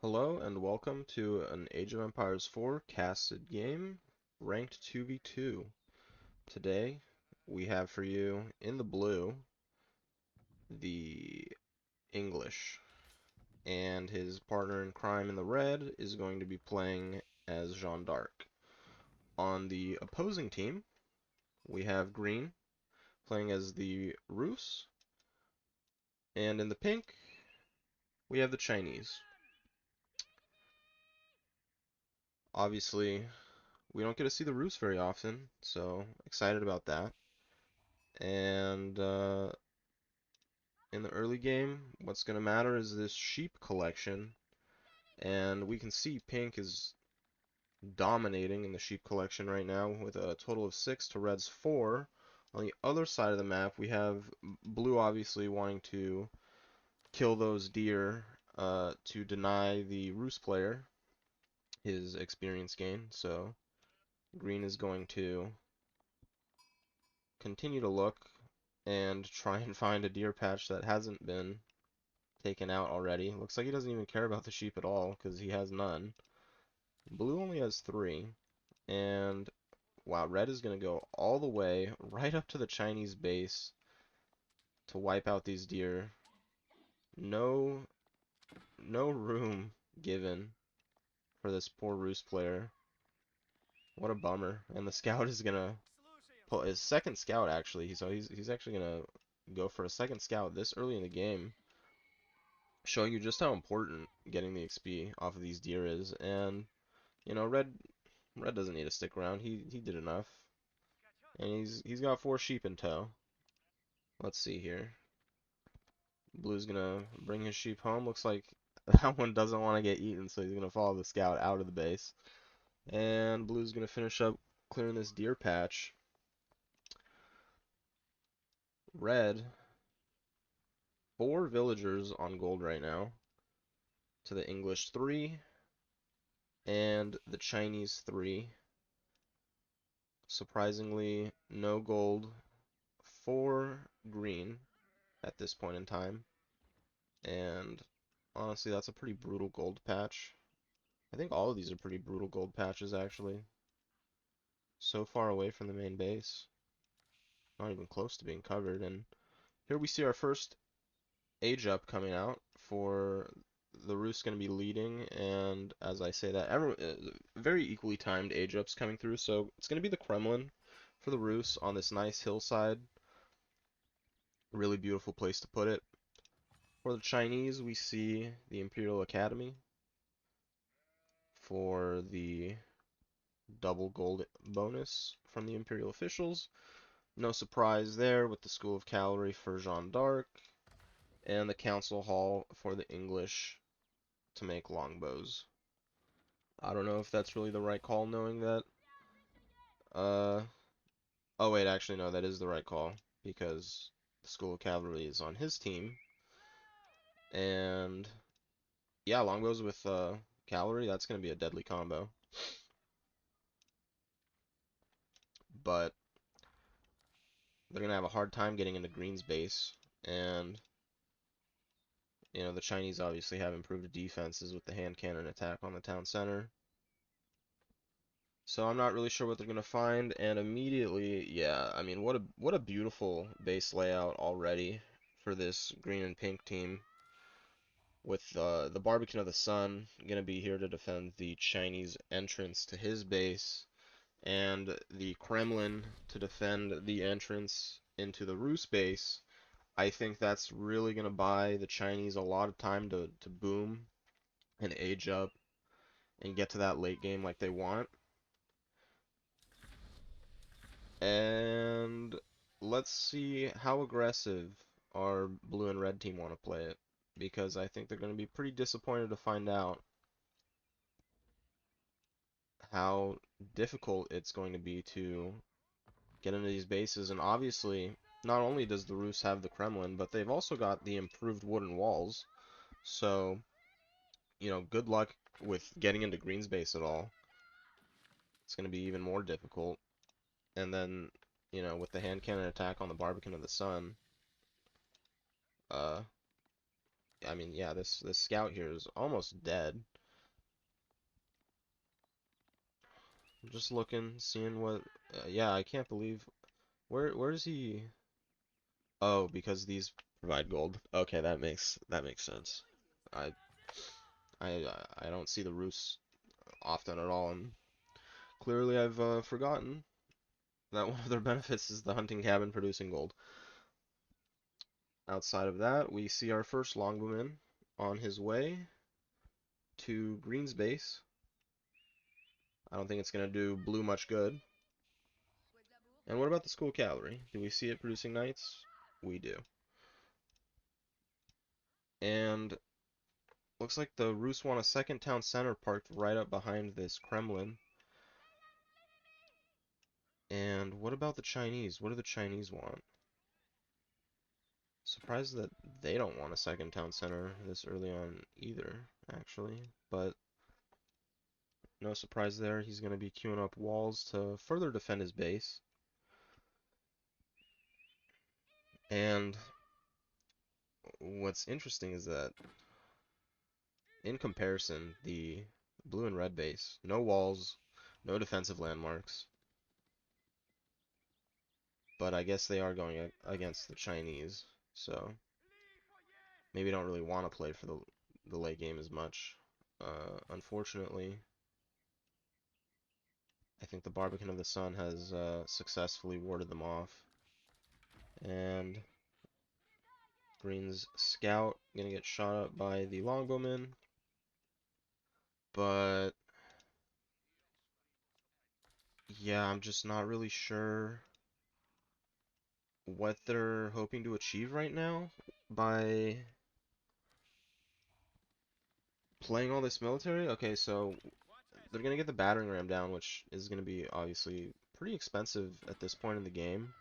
Hello and welcome to an Age of Empires 4 casted game, ranked 2v2. Today we have for you in the blue the English, and his partner in crime in the red is going to be playing as Jeanne d'Arc. On the opposing team we have green playing as the Rus, and in the pink we have the Chinese. Obviously we don't get to see the Rus very often, so excited about that. And in the early game, what's going to matter is this sheep collection. And we can see pink is dominating in the sheep collection right now with a total of 6 to red's 4. On the other side of the map, we have blue obviously wanting to kill those deer to deny the Rus player his experience gain. So green is going to continue to look and try and find a deer patch that hasn't been taken out already. Looks like he doesn't even care about the sheep at all because he has none. Blue only has 3. And wow, red is going to go all the way right up to the Chinese base to wipe out these deer. No, no room given for this poor Roost player. What a bummer. And the scout is going to pull his second scout actually. So he's actually going to go for a second scout this early in the game, showing you just how important getting the XP off of these deer is. And you know, red doesn't need to stick around. He did enough, and he's got 4 sheep in tow. Let's see here. Blue's gonna bring his sheep home. Looks like that one doesn't want to get eaten, so he's gonna follow the scout out of the base. And Blue's gonna finish up clearing this deer patch. Red, 4 villagers on gold right now, to the English 3 and the Chinese 3. Surprisingly, no gold for green at this point in time. And honestly, that's a pretty brutal gold patch. I think all of these are pretty brutal gold patches, actually. So far away from the main base. Not even close to being covered. And here we see our first age up coming out for the Rus going to be leading. And as I say that, very equally timed age ups coming through. So it's going to be the Kremlin for the Rus on this nice hillside. Really beautiful place to put it. For the Chinese, we see the Imperial Academy. For the double gold bonus from the Imperial officials. No surprise there with the School of Cavalry for Jeanne d'Arc, and the Council Hall for the English to make longbows. I don't know if that's really the right call, knowing that. Uh, oh wait, actually no, that is the right call, because the School of Cavalry is on his team. And yeah, longbows with cavalry, that's going to be a deadly combo. But they're going to have a hard time getting into Green's base, and you know, the Chinese obviously have improved defenses with the hand cannon attack on the town center. So I'm not really sure what they're going to find, and immediately, yeah, I mean, what a beautiful base layout already for this green and pink team, with the Barbican of the Sun going to be here to defend the Chinese entrance to his base, and the Kremlin to defend the entrance into the Rus base. I think that's really going to buy the Chinese a lot of time to boom and age up and get to that late game like they want. And let's see how aggressive our blue and red team want to play it, because I think they're going to be pretty disappointed to find out how difficult it's going to be to get into these bases. And obviously, not only does the Rus have the Kremlin, but they've also got the improved wooden walls. So, you know, good luck with getting into Green's base at all. It's going to be even more difficult. And then, you know, with the hand cannon attack on the Barbican of the Sun, uh, I mean, yeah, this scout here is almost dead. I'm just looking, seeing what. Yeah, I can't believe. Where is he? Oh, because these provide gold. Okay, that makes sense. I I don't see the Rus often at all, and clearly I've forgotten that one of their benefits is the hunting cabin producing gold. Outside of that, we see our first longbowman on his way to Green's base. I don't think it's going to do blue much good. And what about the school cavalry? Do we see it producing knights? We do. And looks like the Rus want a second town center parked right up behind this Kremlin. And what about the Chinese? What do the Chinese want? Surprised that they don't want a second town center this early on either, actually. But no surprise there. He's going to be queuing up walls to further defend his base. And what's interesting is that in comparison, the blue and red base, no walls, no defensive landmarks. But I guess they are going against the Chinese, so maybe don't really want to play for the late game as much. Unfortunately, I think the Barbican of the Sun has successfully warded them off. And Green's scout gonna get shot up by the longbowman, but yeah, I'm just not really sure what they're hoping to achieve right now by playing all this military. Okay, so they're gonna get the battering ram down, which is gonna be obviously pretty expensive at this point in the game,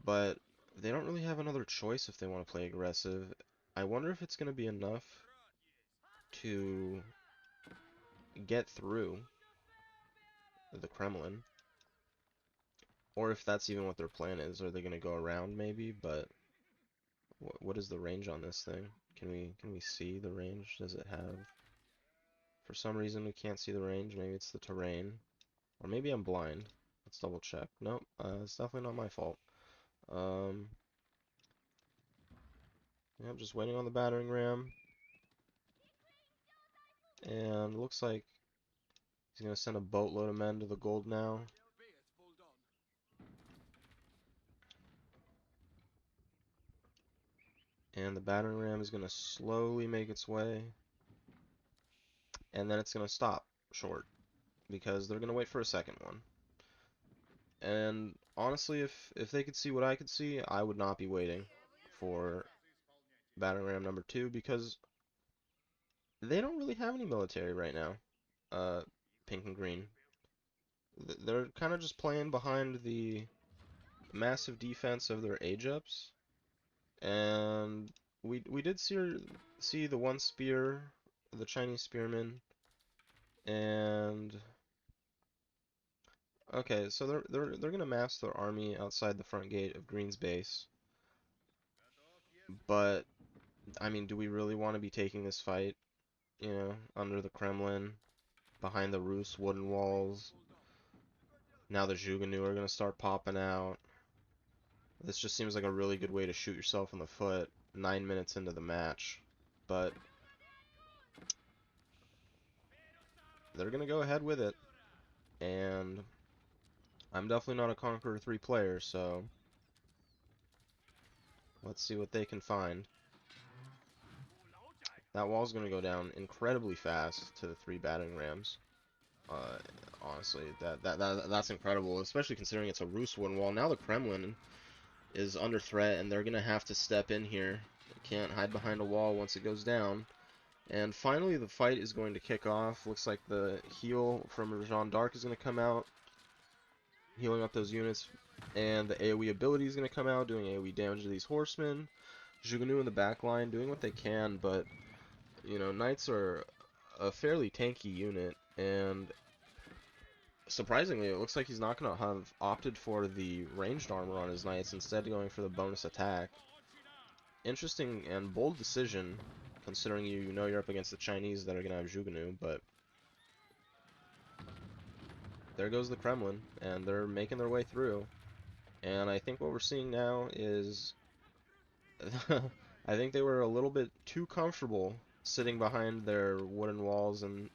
but they don't really have another choice if they want to play aggressive. I wonder if it's gonna be enough to get through the Kremlin, or if that's even what their plan is. Are they gonna go around maybe? But what is the range on this thing? Can we see the range? Does it have? For some reason we can't see the range. Maybe it's the terrain, or maybe I'm blind. Let's double check. Nope, it's definitely not my fault. Um, yeah, I'm just waiting on the battering ram, and it looks like he's gonna send a boatload of men to the gold now. And the battering ram is gonna slowly make its way, and then it's gonna stop short because they're gonna wait for a second one. And honestly, if they could see what I could see, I would not be waiting for battering ram number 2 because they don't really have any military right now. Pink and green. They're kind of just playing behind the massive defense of their age-ups, and we did see the one spear, the Chinese spearman, and okay, so they're gonna mass their army outside the front gate of Green's base, but I mean, do we really want to be taking this fight, under the Kremlin, behind the Rus wooden walls? Now the Zhuganu are gonna start popping out. This just seems like a really good way to shoot yourself in the foot 9 minutes into the match. But they're going to go ahead with it. And I'm definitely not a Conqueror 3 player, so let's see what they can find. That wall's going to go down incredibly fast to the 3 battering rams. Honestly, that's incredible, especially considering it's a Rus wooden wall. Now the Kremlin is under threat, and they're going to have to step in here. They can't hide behind a wall once it goes down. And finally, the fight is going to kick off. Looks like the heal from Jean d'Arc is going to come out, healing up those units. And the AoE ability is going to come out, doing AoE damage to these horsemen. Zhuganu in the back line doing what they can, but, Knights are a fairly tanky unit. And surprisingly, it looks like he's not going to have opted for the ranged armor on his Knights, instead going for the bonus attack. interesting and bold decision, considering you know you're up against the Chinese that are gonna have Zhugenoo, but there goes the Kremlin, and they're making their way through. And I think what we're seeing now is I think they were a little bit too comfortable sitting behind their wooden walls and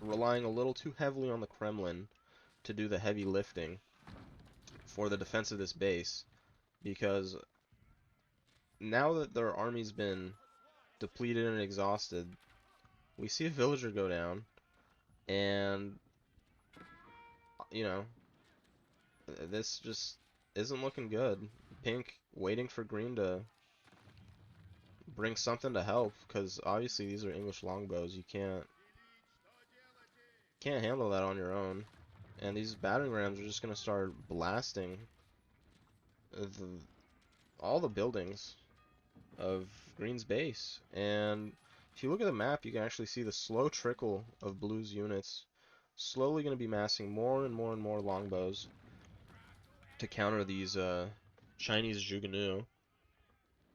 relying a little too heavily on the Kremlin to do the heavy lifting for the defense of this base, because now that their army's been depleted and exhausted, we see a villager go down, and you know, this just isn't looking good. Pink waiting for green to bring something to help, because obviously these are English longbows. You can't handle that on your own, and these battering rams are just gonna start blasting all the buildings of green's base. And if you look at the map, you can actually see the slow trickle of blue's units slowly going to be massing more and more and more longbows to counter these Chinese Zhugenoo.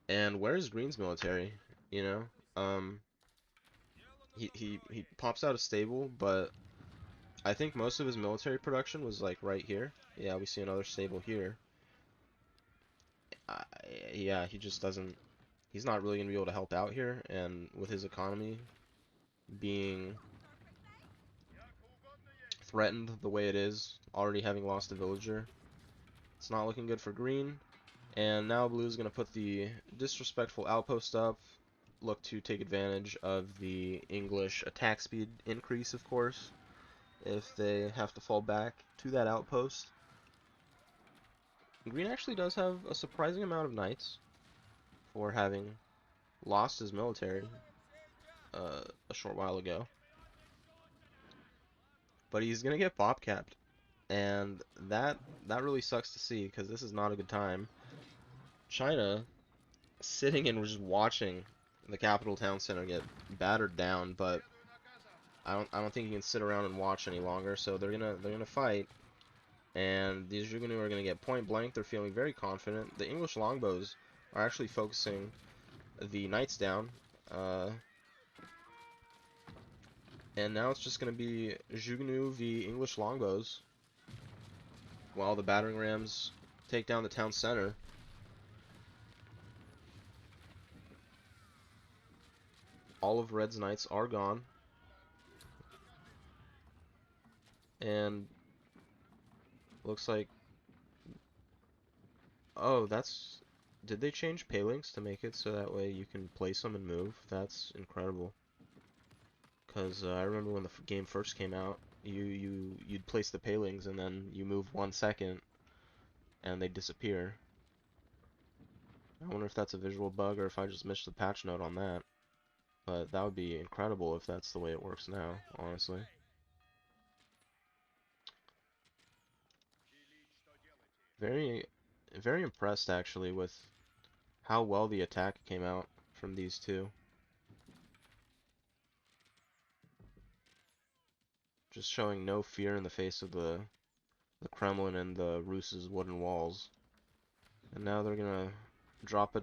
And where is green's military? You know, he pops out a stable, but I think most of his military production was like right here. Yeah, we see another stable here. Yeah, he just doesn't. He's not really going to be able to help out here, and with his economy being threatened the way it is, already having lost a villager, it's not looking good for green. And now blue's going to put the disrespectful outpost up, look to take advantage of the English attack speed increase, of course, if they have to fall back to that outpost. Green actually does have a surprising amount of knights for having lost his military a short while ago. But he's gonna get bop capped, and that really sucks to see, because this is not a good time. China sitting and just watching the capital town center get battered down, but I don't think you can sit around and watch any longer. So they're gonna fight, and these Zhugenoo are gonna get point blank. They're feeling very confident. The English longbows are actually focusing the knights down. And now it's just going to be Zhugenoo v English longbows, while the battering rams take down the town center. All of Red's knights are gone. And looks like... Oh, that's... Did they change phalanx to make it so that way you can place them and move? That's incredible. Because I remember when the game first came out, you'd place the palings and then you move 1 second and they disappear. I wonder if that's a visual bug or if I just missed the patch note on that. But that would be incredible if that's the way it works now, honestly. Very impressed actually with how well the attack came out from these two. Just showing no fear in the face of the Kremlin and the Rus's wooden walls. And now they're gonna drop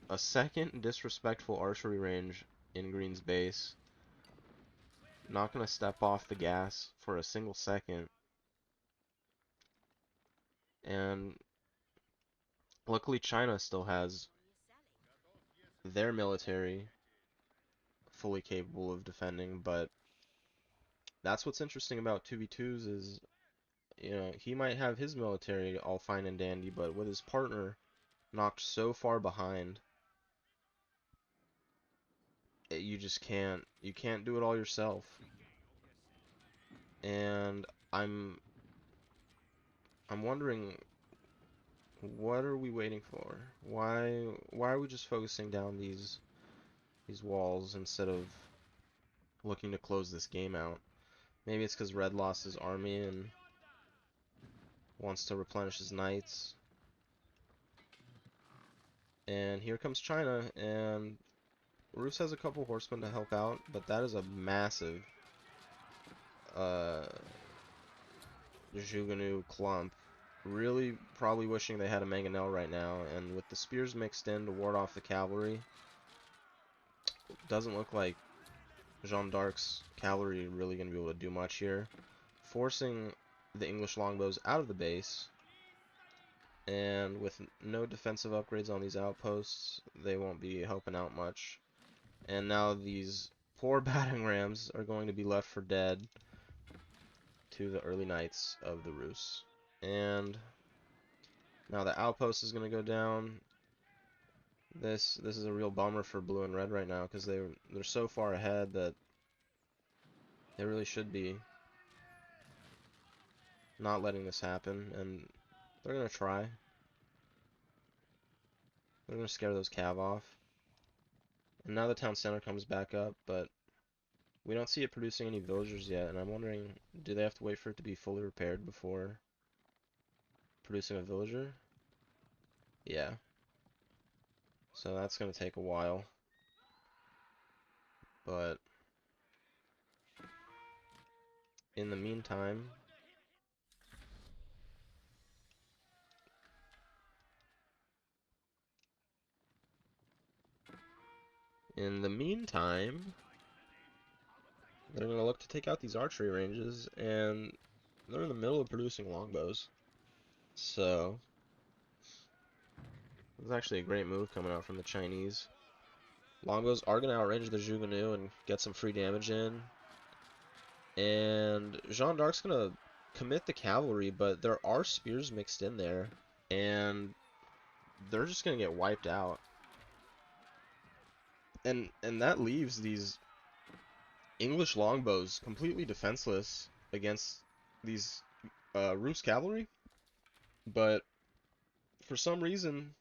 a second disrespectful archery range in green's base. Not gonna step off the gas for a single second. And luckily China still has their military fully capable of defending, but that's what's interesting about 2v2s is, you know, he might have his military all fine and dandy, but with his partner knocked so far behind, you just can't do it all yourself. And I'm wondering, what are we waiting for? Why are we just focusing down these walls instead of looking to close this game out? Maybe it's because Red lost his army and wants to replenish his knights. And here comes China, and Rus has a couple horsemen to help out, but that is a massive Zhugenoo clump. Really probably wishing they had a mangonel right now, and with the spears mixed in to ward off the cavalry, it doesn't look like Jeanne d'Arc's cavalry really going to be able to do much here, forcing the English longbows out of the base. And with no defensive upgrades on these outposts, they won't be helping out much. And now these poor battering rams are going to be left for dead to the early knights of the Rus. And now the outpost is going to go down. This is a real bummer for blue and red right now, because they're so far ahead that they really should be not letting this happen, and they're going to try. They're going to scare those cav off. And now the town center comes back up, but we don't see it producing any villagers yet, and I'm wondering, do they have to wait for it to be fully repaired before producing a villager? Yeah. So that's going to take a while. But in the meantime, they're going to look to take out these archery ranges, and they're in the middle of producing longbows. So it's actually a great move coming out from the Chinese. Longbows are going to outrange the Zhuge and get some free damage in. And Jeanne d'Arc's going to commit the cavalry, but there are spears mixed in there, and they're just going to get wiped out. And that leaves these English longbows completely defenseless against these Rus cavalry, but for some reason,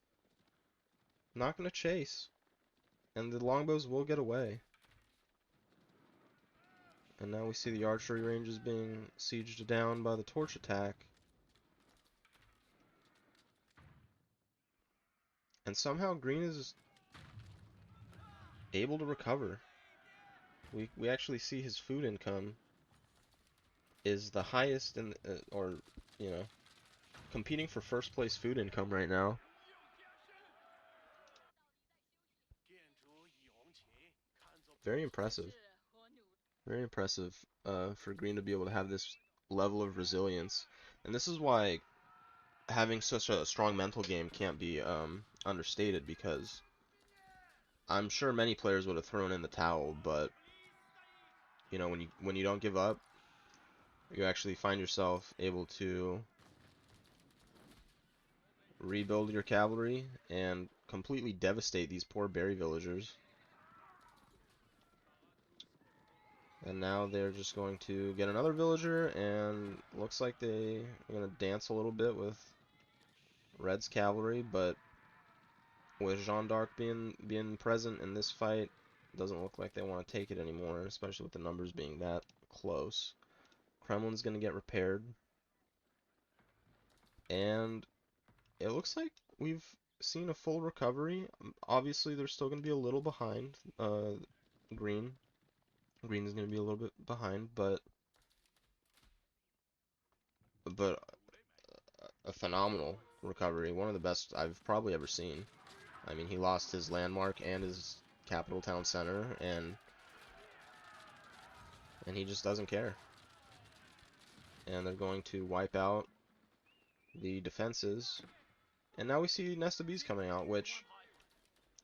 not going to chase, and the longbows will get away. And now we see the archery ranges being sieged down by the torch attack. And somehow green is able to recover. We actually see his food income is the highest in, or, you know, competing for first place food income right now. Very impressive. Very impressive for green to be able to have this level of resilience. And this is why having such a strong mental game can't be understated, because I'm sure many players would have thrown in the towel, but you know, when you don't give up, you actually find yourself able to rebuild your cavalry and completely devastate these poor berry villagers. And now they're just going to get another villager, and looks like they are going to dance a little bit with Red's cavalry, but with Jeanne d'Arc being present in this fight, doesn't look like they want to take it anymore, especially with the numbers being that close. Kremlin's going to get repaired, and it looks like we've seen a full recovery. Obviously, they're still going to be a little behind. Green is going to be a little bit behind, but a phenomenal recovery, one of the best I've probably ever seen. I mean, he lost his landmark and his capital town center, and he just doesn't care. And they're going to wipe out the defenses. And now we see Nest of Bees coming out, which,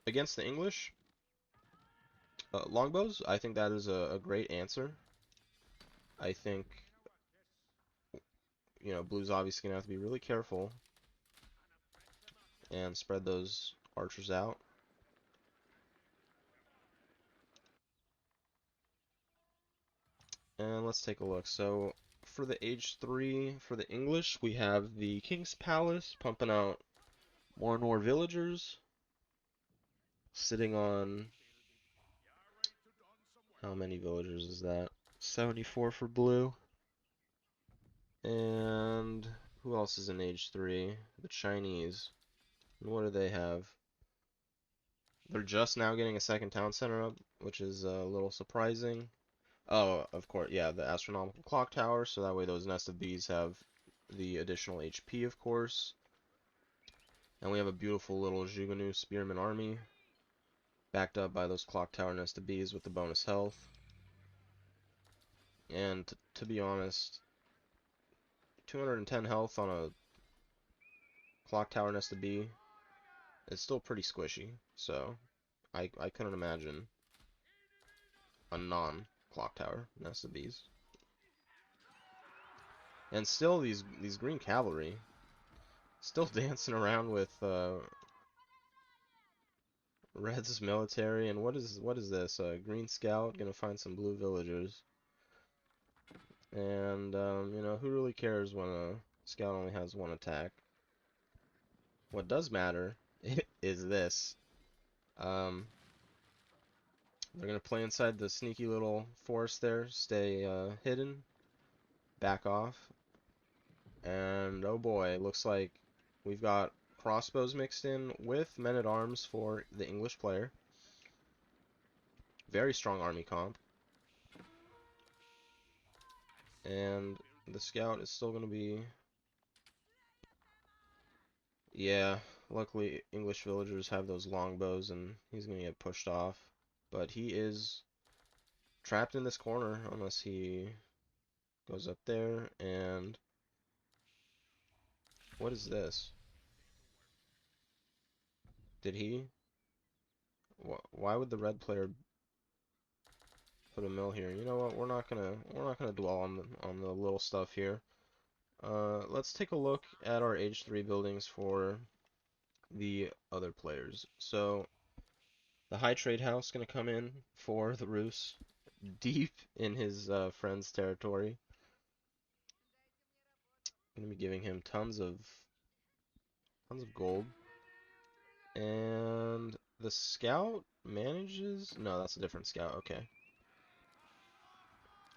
against the English longbows, I think that is a great answer. I think, you know, blue's obviously going to have to be really careful and spread those archers out. And let's take a look. So for the age 3, for the English, we have the King's Palace pumping out more and more villagers, sitting on, how many villagers is that? 74 for blue. And who else is in age 3? The Chinese. And what do they have? They're just now getting a second town center up, which is a little surprising. Oh, of course, yeah, the astronomical clock tower, so that way those Nest of Bees have the additional HP, of course. And we have a beautiful little JIGLYTURD Spearman army, backed up by those clock tower nested bees with the bonus health. And to be honest, 210 health on a clock tower nested bee is still pretty squishy, so I couldn't imagine a non-clock tower nested bees. And still these green cavalry still dancing around with Red's military. And what is this? Green scout gonna find some blue villagers. And you know, who really cares when a scout only has one attack? What does matter is this. They're gonna play inside the sneaky little forest there, stay hidden, back off, and oh boy, it looks like we've got crossbows mixed in with men-at-arms for the English player. Very strong army comp. And the scout is still gonna be... Yeah, luckily English villagers have those longbows and he's gonna get pushed off. But he is trapped in this corner unless he goes up there. And what is this? Did he? Why would the red player put a mill here? You know what? We're not gonna dwell on the little stuff here. Let's take a look at our Age 3 buildings for the other players. So the High Trade House gonna come in for the Rus, deep in his friend's territory. Gonna be giving him tons of gold. And the scout manages... No, that's a different scout. Okay.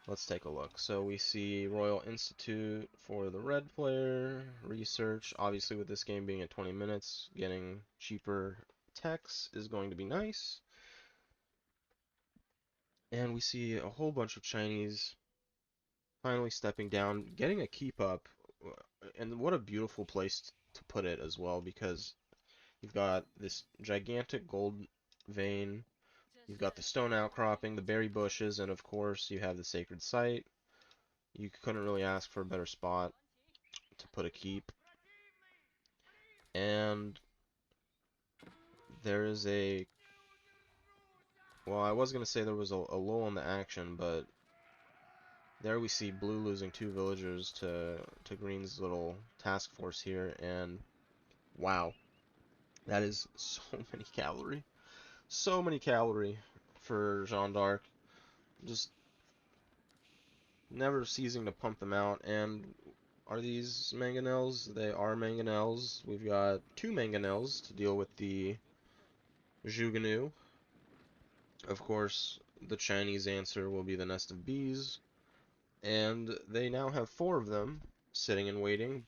Let's take a look. So we see Royal Institute for the red player, research. Obviously with this game being at 20 minutes, getting cheaper techs is going to be nice. And we see a whole bunch of Chinese finally stepping down, getting a keep up. And what a beautiful place to put it as well, because you've got this gigantic gold vein, you've got the stone outcropping, the berry bushes, and of course you have the sacred site. You couldn't really ask for a better spot to put a keep. And there is a... Well, I was going to say there was a lull in the action, but there we see blue losing 2 villagers to green's little task force here, and wow. That is so many cavalry. So many cavalry for Jeanne d'Arc. Just never ceasing to pump them out. And are these mangonels? They are mangonels. We've got 2 mangonels to deal with the JIGLYTURD. Of course, the Chinese answer will be the nest of bees. And they now have 4 of them sitting and waiting.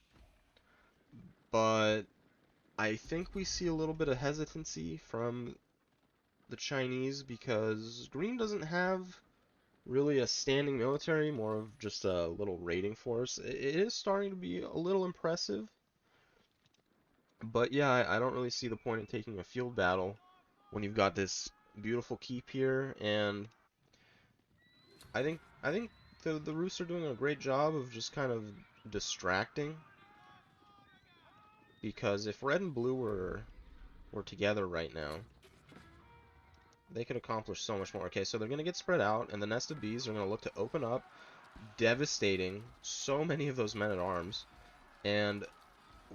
But I think we see a little bit of hesitancy from the Chinese because green doesn't have really a standing military, more of just a little raiding force. It is starting to be a little impressive, but yeah, I don't really see the point in taking a field battle when you've got this beautiful keep here. And I think the Rus are doing a great job of just kind of distracting, because if red and blue were together right now, they could accomplish so much more. Okay, so they're going to get spread out, and the nest of bees are going to look to open up, devastating so many of those men-at-arms. And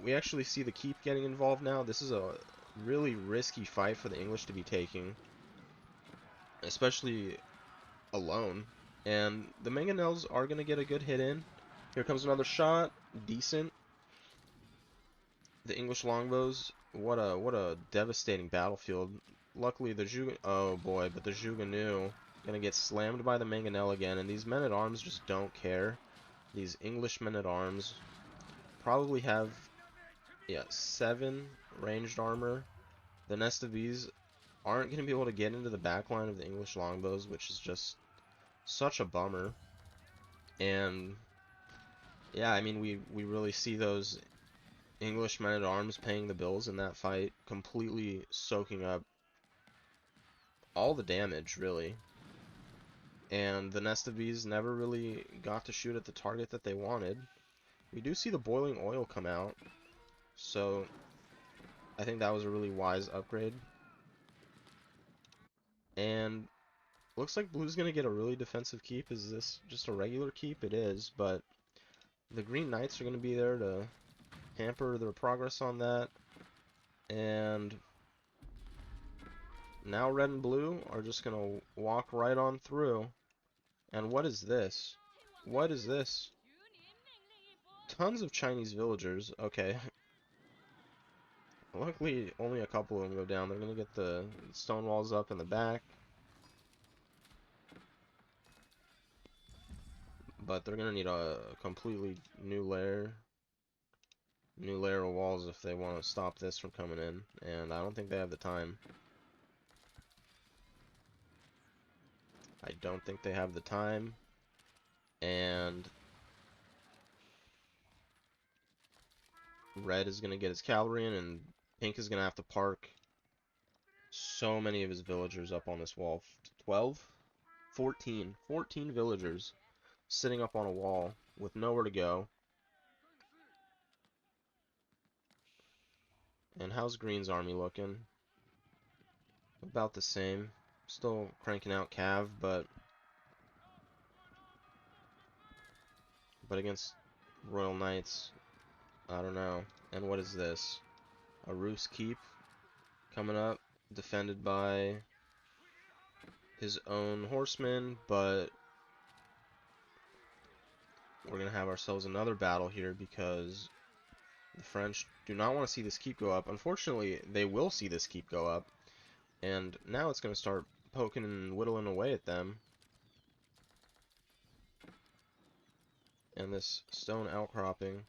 we actually see the keep getting involved now. This is a really risky fight for the English to be taking, especially alone. And the mangonels are going to get a good hit in. Here comes another shot. Decent. The English longbows, what a devastating battlefield. Luckily, the oh boy, but the JIGLYTURD gonna get slammed by the mangonel again, and these men-at-arms just don't care. These English men-at-arms probably have, yeah, 7 ranged armor. The nest of bees aren't gonna be able to get into the backline of the English longbows, which is just such a bummer. And Yeah, I mean, we really see those English men-at-arms paying the bills in that fight, completely soaking up all the damage, really. And the nest of bees never really got to shoot at the target that they wanted. We do see the boiling oil come out, so I think that was a really wise upgrade. And looks like blue's gonna get a really defensive keep. Is this just a regular keep? It is, but the green knights are gonna be there to hamper their progress on that. And now red and blue are just gonna walk right on through. And what is this? What is this? Tons of Chinese villagers. Okay. Luckily, only a couple of them go down. They're gonna get the stone walls up in the back. But they're gonna need a completely new layer of walls if they want to stop this from coming in. And I don't think they have the time. I don't think they have the time. And red is gonna get his cavalry in, and pink is gonna have to park so many of his villagers up on this wall. 12? 14. 14 villagers sitting up on a wall with nowhere to go. And how's Green's army looking? About the same. Still cranking out cav, but against Royal Knights, I don't know. And what is this? A Roos Keep coming up, defended by his own horsemen, but we're gonna have ourselves another battle here because the French do not want to see this keep go up. Unfortunately, they will see this keep go up, and now it's gonna start poking and whittling away at them. And this stone outcropping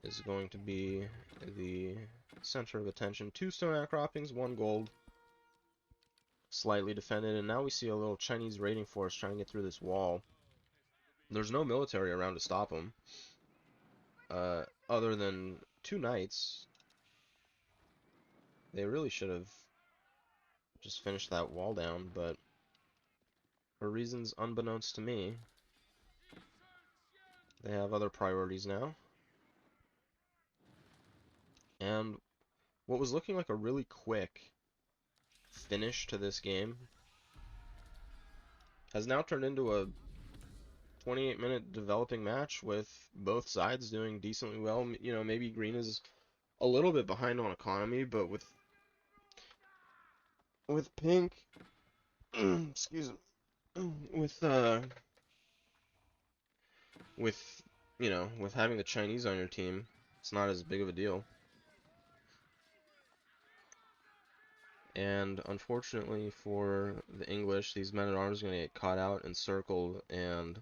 is going to be the center of attention. 2 stone outcroppings, 1 gold. Slightly defended, and now we see a little Chinese raiding force trying to get through this wall. There's no military around to stop them, other than 2 knights. They really should have just finished that wall down, but for reasons unbeknownst to me, they have other priorities now. And what was looking like a really quick finish to this game has now turned into a 28-minute developing match with both sides doing decently well. You know, maybe green is a little bit behind on economy, but with pink, excuse me, with you know, with having the Chinese on your team, it's not as big of a deal. And unfortunately for the English, these men-at-arms are going to get caught out and circled, and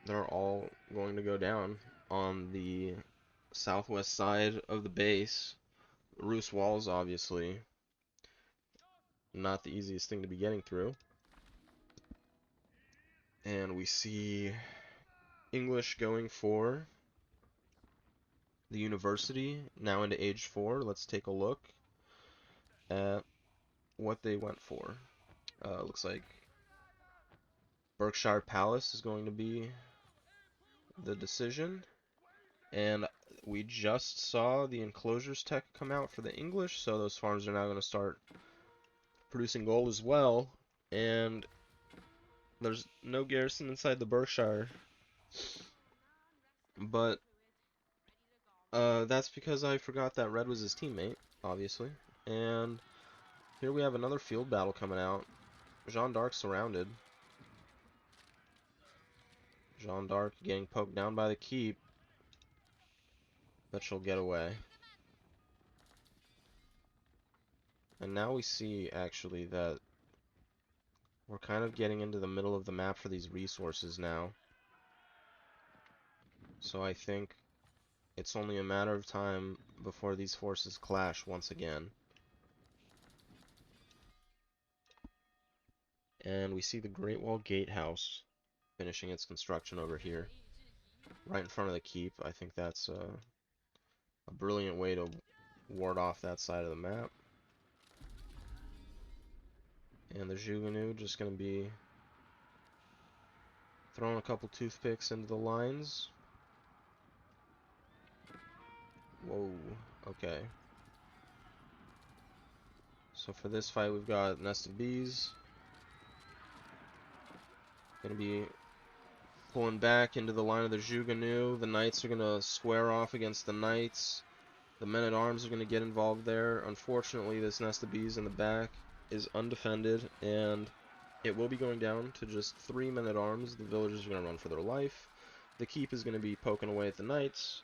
they're all going to go down on the southwest side of the base. Roos walls, obviously, not the easiest thing to be getting through. And we see English going for the university, now into age 4. Let's take a look at what they went for. Looks like Berkshire Palace is going to be the decision. And we just saw the enclosures tech come out for the English, so those farms are now going to start producing gold as well. And there's no garrison inside the Berkshire, but that's because I forgot that red was his teammate, obviously. And here we have another field battle coming out. Jeanne d'Arc surrounded. Jeanne d'Arc getting poked down by the keep, but she'll get away. And now we see, actually, that we're kind of getting into the middle of the map for these resources now. So I think it's only a matter of time before these forces clash once again. And we see the Great Wall Gatehouse finishing its construction over here, right in front of the keep. I think that's a brilliant way to ward off that side of the map. And the Jugunu just going to be throwing a couple toothpicks into the lines. Whoa, okay. So for this fight, we've got Nest of Bees. Going to be pulling back into the line of the Jugunu. The Knights are going to square off against the Knights. The men-at-arms are going to get involved there. Unfortunately, this Nest of Bees in the back is undefended, and it will be going down to just 3 men-at-arms. The villagers are going to run for their life. The keep is going to be poking away at the Knights.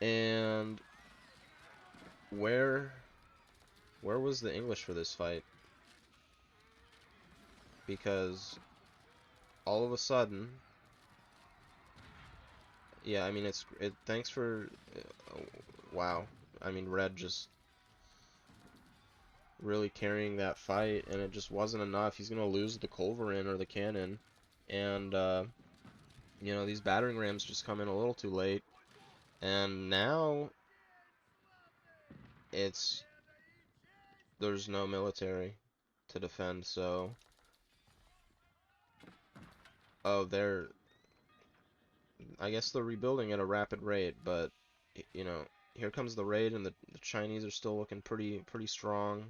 And where was the English for this fight? Because all of a sudden, yeah, I mean, thanks for, wow. I mean, Red just really carrying that fight, and it just wasn't enough. He's going to lose the culverin or the cannon, and, you know, these battering rams just come in a little too late, and now there's no military to defend, so, oh, I guess they're rebuilding at a rapid rate, but, you know, here comes the raid, and the Chinese are still looking pretty strong.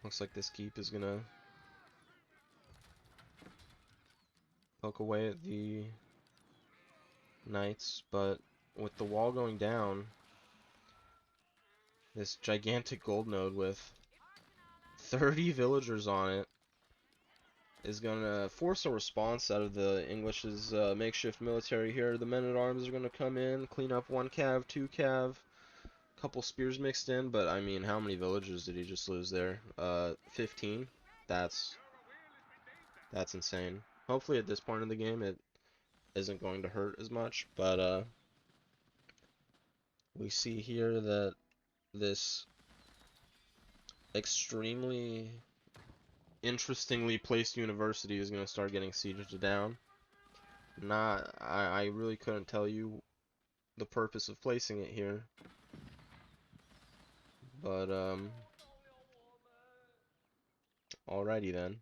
Looks like this keep is gonna poke away at the Knights, but with the wall going down, this gigantic gold node with 30 villagers on it is gonna force a response out of the English's makeshift military here. The men-at-arms are gonna come in, clean up 1 cav, 2 cav, couple spears mixed in, but I mean, how many villagers did he just lose there? 15? That's insane. Hopefully at this point in the game it isn't going to hurt as much, but we see here that this extremely interestingly placed university is going to start getting sieged down. I really couldn't tell you the purpose of placing it here, but alrighty then.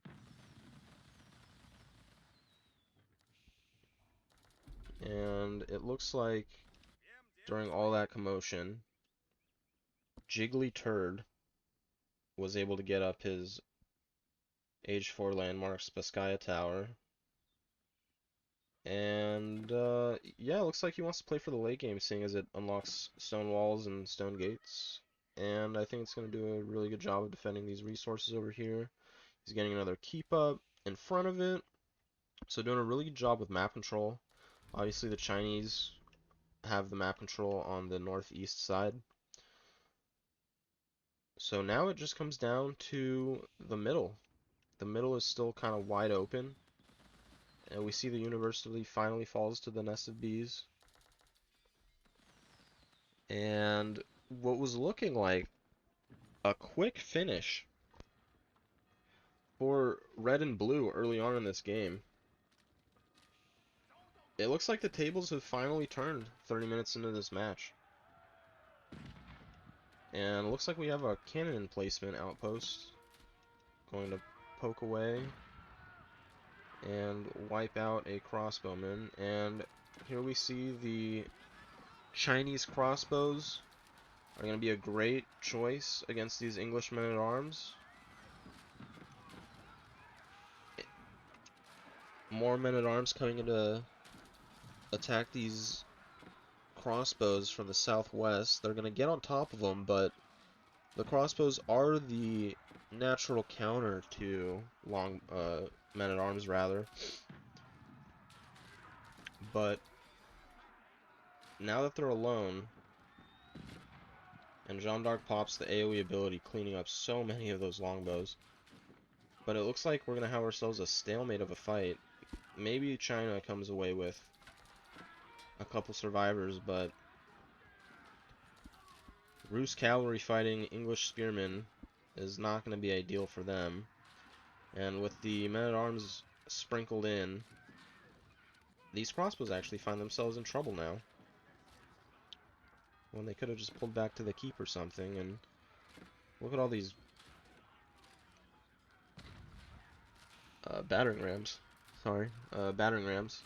And it looks like during all that commotion, JIGLYTURD was able to get up his Age 4 landmark, Spasskaya Tower. And, yeah, it looks like he wants to play for the late game, seeing as it unlocks stone walls and stone gates. And I think it's going to do a really good job of defending these resources over here. He's getting another keep up in front of it. So doing a really good job with map control. Obviously the Chinese have the map control on the northeast side. So now it just comes down to the middle. The middle is still kind of wide open. And we see the university finally falls to the Nest of Bees. And what was looking like a quick finish for red and blue early on in this game. It looks like the tables have finally turned 30 minutes into this match. And it looks like we have a cannon emplacement outpost going to poke away and wipe out a crossbowman. And here we see the Chinese crossbows are going to be a great choice against these English men-at-arms. More men-at-arms coming in to attack these crossbows from the southwest. They're going to get on top of them, but the crossbows are the natural counter to long men-at-arms, rather. But now that they're alone, and Jeanne d'Arc pops the AOE ability, cleaning up so many of those longbows. But it looks like we're going to have ourselves a stalemate of a fight. Maybe China comes away with a couple survivors, but Rus cavalry fighting English spearmen is not going to be ideal for them. And with the men-at-arms sprinkled in, these crossbows actually find themselves in trouble now. When they could have just pulled back to the keep or something. And look at all these battering rams. Sorry, battering rams.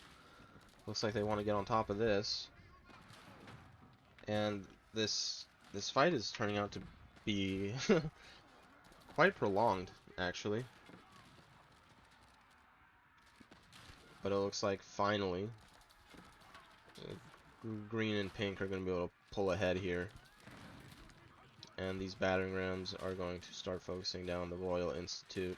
Looks like they want to get on top of this. And this fight is turning out to be quite prolonged, actually. But it looks like finally green and pink are going to be able to pull ahead here. And these battering rams are going to start focusing down the Royal Institute.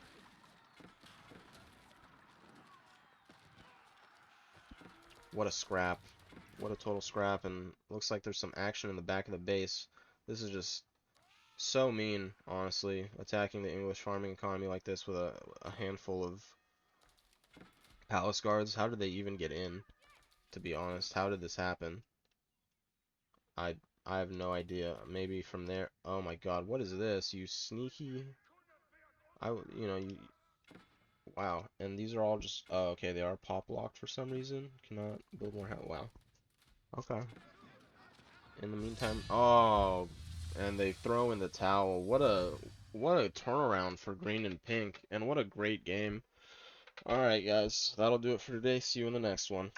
What a scrap. What a total scrap. And looks like there's some action in the back of the base. This is just so mean, honestly, attacking the English farming economy like this with a handful of palace guards. How did they even get in, to be honest? How did this happen? I have no idea. Maybe from there. Oh my god, what is this? You sneaky... you know, you... Wow. And these are all just... Oh, okay, they are pop locked for some reason. Cannot build more house. Wow. Okay. In the meantime... Oh, and they throw in the towel. What a turnaround for green and pink. And what a great game. Alright, guys. That'll do it for today. See you in the next one.